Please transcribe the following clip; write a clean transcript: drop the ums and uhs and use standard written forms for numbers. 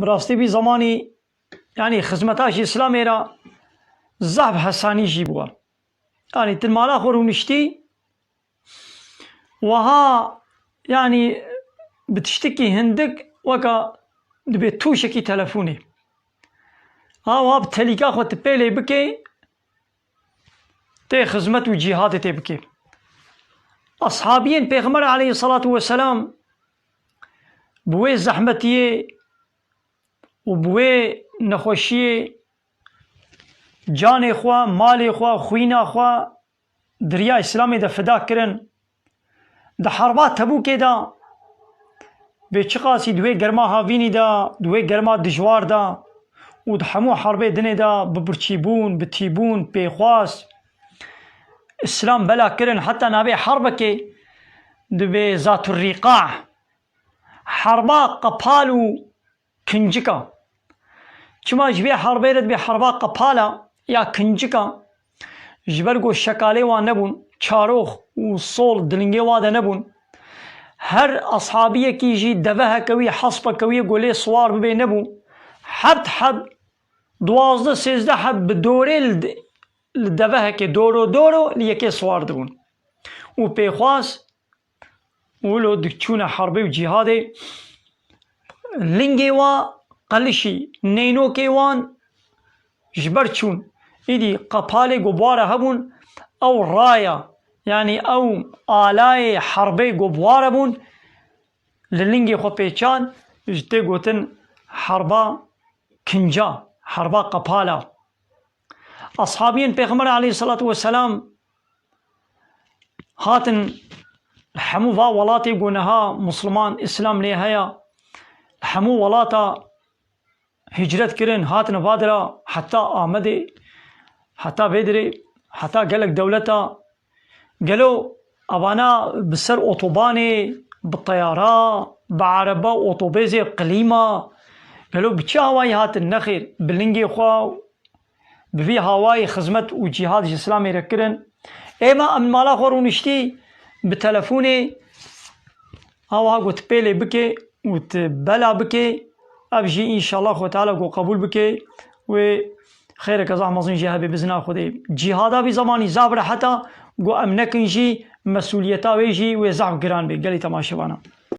براستی be زمانی يعني خزمتاش إسلامي را زعب حساني جيبوا يعني تلمالا خورو نشتي وها يعني بتشتكي هندك وكا دبي توشكي تلفوني ها وها بتهليكا خو تبيلي بكي تي خزمت وجهاد تي بكي أصحابين بيغمر عليه الصلاة والسلام بوي زحمتيه وبوي نخوشيه جان خوا مال خوا خوينا خوا دريا إسلامي دا فدا كرن دا حربات تبوكي دا بچقاسي دوي گرما هاويني دا دوي گرما دجوار دا و دا همو حربي دني دا ببرچيبون بتيبون بيخواس إسلام بلا كرن حتى نابي حربكي دبي ذات الرقاع حربا قبالو كنجكا كما جبي حربي رد بي حربا قبالا يا كنجكا جبرگو شكالي وان نبون چاروخ و صول دلنگي وادا نبون هر أصحابية كيجي دفها كوي حصبة كوي قولي صوار ببي نبو حد دوازده سيزده حد بدوري لدفها كي دورو ليكي صوار دون و بيخواس ولو دكتونا حربي وجهادي لنگي وا قلشي نينو كيوان جبرچون إيدي قبالي قبوارة هبون أو راية يعني أو آلاي حربي قبوارة بون للنگي خو بيچان جتي قوتن حربا كنجا حربا قبالا أصحابين بيغمر عليه الصلاة والسلام هاتن حمو فا ولاتي قونها مسلمان إسلام ليهايا حمو ولاتا هجرت كرن هاتن فادرا حتى آمدي حتى بدري حتى قالك دولتا قالوا أبانا بسر أوتوباني بالطيارة بعربة أوتوبيزي قليمة قالوا بچه هواي هات النخير بلنجي خوا بفي هواي خزمت وجهاد إسلامي ركرن إما أمن مالا خورو نشتي بتلفوني هوا قلت بيلي بكي وتبلا بكي أبجي إن شاء الله خو تعالى قبول بكي و خيرك أزاح مظن جهابي بزنا خدي جهادا بزماني زابر حتى قو أمنك نجي مسؤوليتا ويجي ويزعب قران بي قالي تماشي بانا